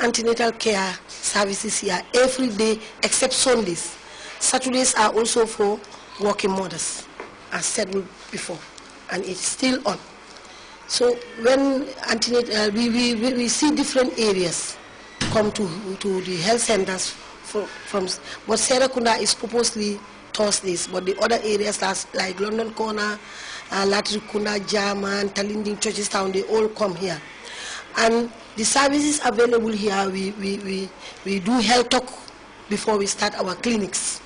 antenatal care services here every day except Sundays. Saturdays are also for working mothers, as said before, and it's still on. So when antenatal, we see different areas come to the health centers from but Serakunda is purposely Thursdays, but the other areas like London Corner, Latrikunda, German, Talinding, Churchestown, they all come here. And the services available here, we do health talk before we start our clinics.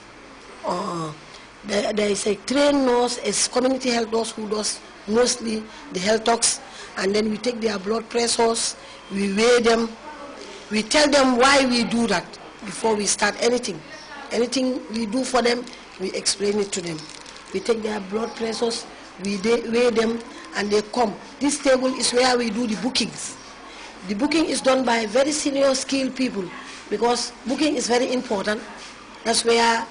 There is a trained nurse, a community health nurse who does mostly the health talks, and then we take their blood pressures, we weigh them, we tell them why we do that before we start anything. Anything we do for them, we explain it to them. We take their blood pressures, we weigh them, and they come. This table is where we do the bookings. The booking is done by very senior skilled people because booking is very important. That's where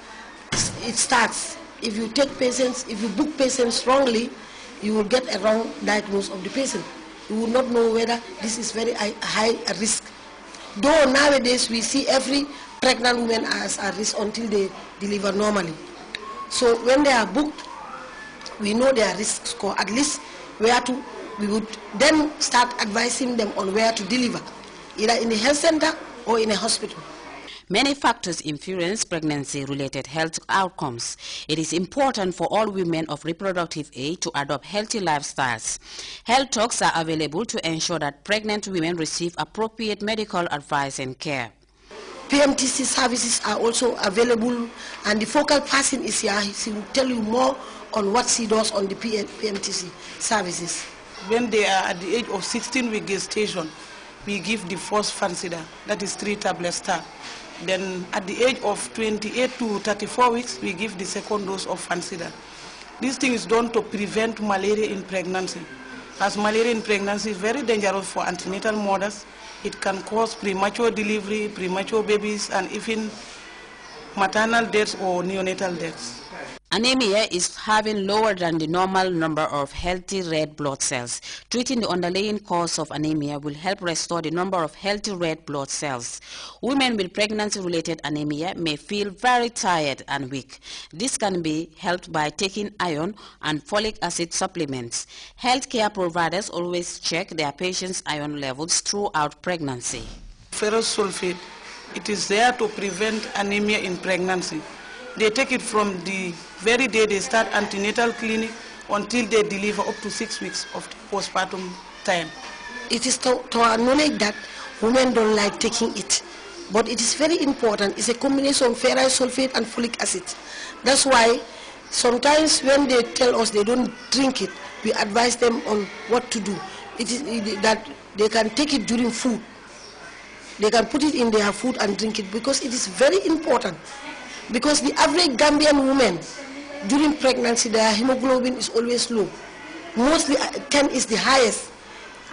it starts. If you take patients, if you book patients wrongly, you will get a wrong diagnosis of the patient. You will not know whether this is very high a risk. Though nowadays we see every pregnant woman as a risk until they deliver normally. So when they are booked, we know their risk score, at least where to, we would then start advising them on where to deliver, either in the health center or in a hospital. Many factors influence pregnancy-related health outcomes. It is important for all women of reproductive age to adopt healthy lifestyles. Health talks are available to ensure that pregnant women receive appropriate medical advice and care. PMTC services are also available, and the focal person is here. He will tell you more on what she does on the PMTC services. When they are at the age of 16-week gestation, we give the first Fansida, that is 3 tablets star. Then at the age of 28 to 34 weeks, we give the second dose of Fansida. This thing is done to prevent malaria in pregnancy. As malaria in pregnancy is very dangerous for antenatal mothers, it can cause premature delivery, premature babies, and even maternal deaths or neonatal deaths. Anemia is having lower than the normal number of healthy red blood cells. Treating the underlying cause of anemia will help restore the number of healthy red blood cells. Women with pregnancy-related anemia may feel very tired and weak. This can be helped by taking iron and folic acid supplements. Healthcare providers always check their patients' iron levels throughout pregnancy. Ferrous sulfate, it is there to prevent anemia in pregnancy. They take it from the very day they start antenatal clinic until they deliver up to 6 weeks of postpartum time. It is to our knowledge that women don't like taking it, but it is very important. It's a combination of ferrous sulfate and folic acid. That's why sometimes when they tell us they don't drink it, we advise them on what to do. It is that they can take it during food. They can put it in their food and drink it because it is very important. Because the average Gambian woman during pregnancy, their hemoglobin is always low. Mostly 10 is the highest.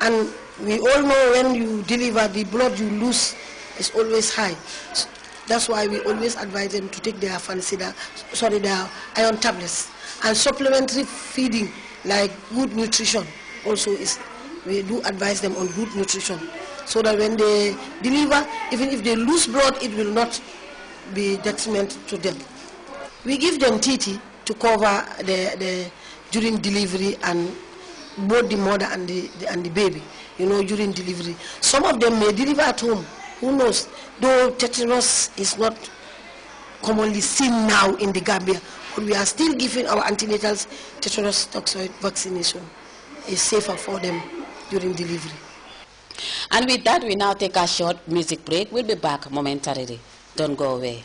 And we all know when you deliver, the blood you lose is always high. So that's why we always advise them to take their their iron tablets. And supplementary feeding, like good nutrition, also is, we do advise them on good nutrition. So that when they deliver, even if they lose blood, it will not be detriment to them. We give them TT to cover during delivery, and both the mother and the baby, you know, during delivery. Some of them may deliver at home. Who knows? Though tetanus is not commonly seen now in the Gambia, but we are still giving our antenatals tetanus toxoid vaccination. It's safer for them during delivery. And with that, we now take a short music break. We'll be back momentarily. Don't go away.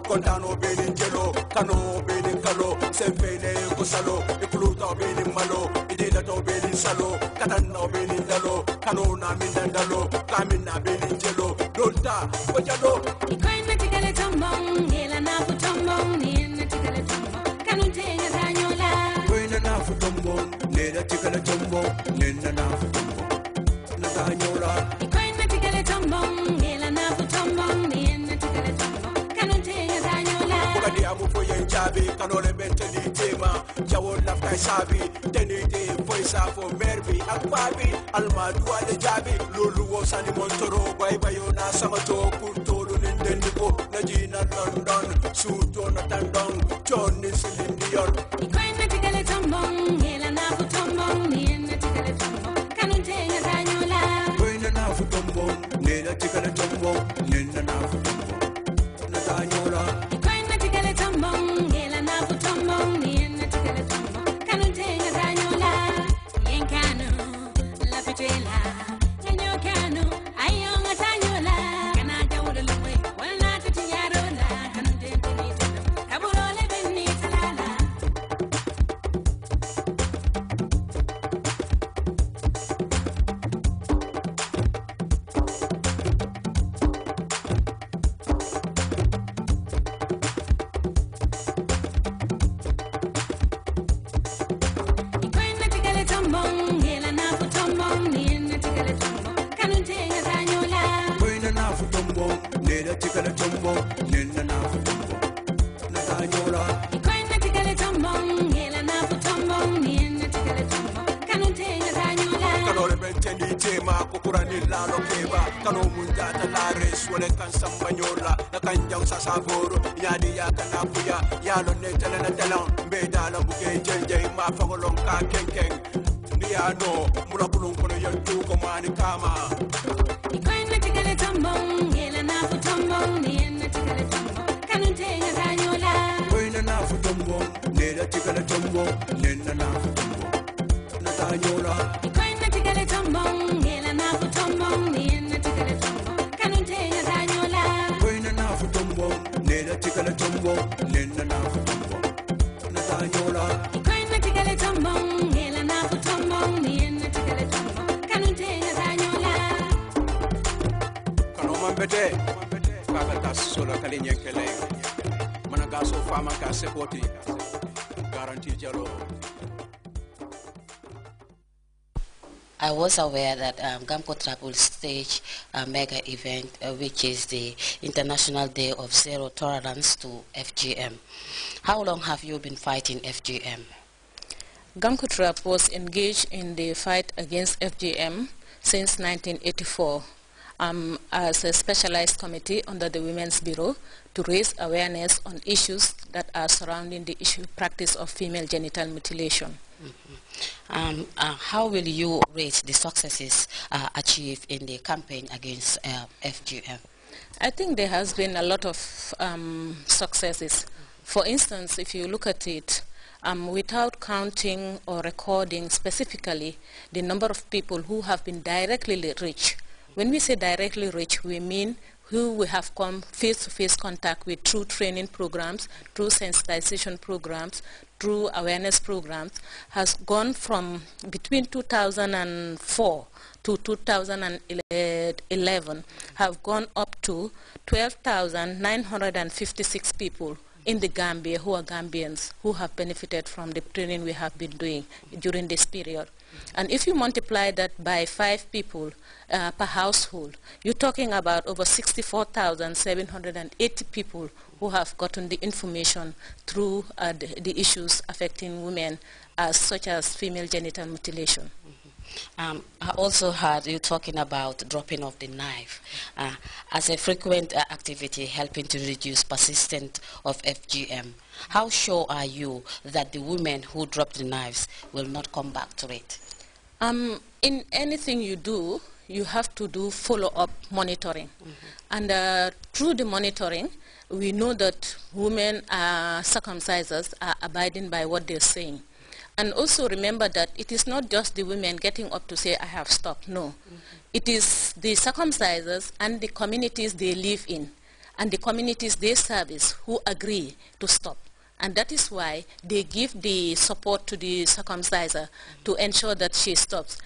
Contano bene in gelo, cano bene in calo, sempre ne cosalo, e pluto bene in malo, e dilato bene salo katanna beni dalo kanona mindandalo kamina beni jelo dolta ojalo ikoina tikale tombong hela na futombong ni na tikale tombong kanuntenga tanyola koina na futombong nera tikale tombong nena na futombong na tanyola ikoina tikale tombong hela na futombong ni na tikale tombong kanuntenga tanyola kadi amu foyen jabi kanole benteni tema jawol lafta sabi tenite voice for merbi akbabi almadu ale jabi lulu wo sani montoro bay bayona samato kurtolu nindendiko najina london suto na tandong johnny silindior ikoina tikale tombong hela na futombong ni na tikale tombong kanuntenga tanyola koina na futombong nena tikale tombong nena na futombong na tanyola ikoina tikale tombong hela na futombong ni na tikale tombong kanuntenga tanyola yenkano la petela nyo kano ayonga tanyola kana jawlo lewe wala tatiyarola kanuntenga ni tanyola kabulole benni talala ikoina tikale tombong hela na futombong ni na tikale tombong kanuntenga tanyola koina na futombong nena tikale tombong nena na futombong na tanyola ikoina tikale tombong hela na futombong ni na tikale tombong kanuntenga tanyola kanole benteni tema kukurani lalo keba kano mundata lares wale kan sambanyola na kanjang sasaboro yadi ya kanakuya yalo netele na talon bedala buke jenje ma fangolong ka kenkeng niano mula kulung kono yantu ko mani kama ikoina tikale tombong hela na futombong ni na tikale tombong kanuntenga tanyola koina na futombong nena tikale tombong nena na futombong na tanyola ikoina tikale tombong hela na futombong ni na tikale tombong kanuntenga tanyola koina na futombong nena tikale tombong nena na futombong na tanyola ikoina tikale tombong hela na futombong ni na tikale tombong kanuntenga tanyola kano mambete kaka tasola kalinye kele managaso fama ka sepoti guarantee jalo. I was aware that GAMCOTRAP will stage a mega event, which is the International Day of Zero Tolerance to FGM. How long have you been fighting FGM? GAMCOTRAP was engaged in the fight against FGM since 1984 as a specialized committee under the Women's Bureau to raise awareness on issues that are surrounding the practice of female genital mutilation. How will you rate the successes achieved in the campaign against FGM? I think there has been a lot of successes. For instance, if you look at it, without counting or recording specifically the number of people who have been directly reached. When we say directly reached, we mean who we have come face-to-face contact with through training programs, through sensitization programs, through awareness programs, has gone from between 2004 to 2011, have gone up to 12,956 people in the Gambia who are Gambians who have benefited from the training we have been doing during this period. And if you multiply that by 5 people per household, you're talking about over 64,780 people who have gotten the information through the issues affecting women, such as female genital mutilation. I also heard you talking about dropping of the knife as a frequent activity helping to reduce persistence of FGM. How sure are you that the women who drop the knives will not come back to it? In anything you do, you have to do follow-up monitoring. And through the monitoring, we know that women circumcisers are abiding by what they're saying. And also remember that it is not just the women getting up to say, I have stopped. No. It is the circumcisers and the communities they live in and the communities they service who agree to stop. And that is why they give the support to the circumciser to ensure that she stops.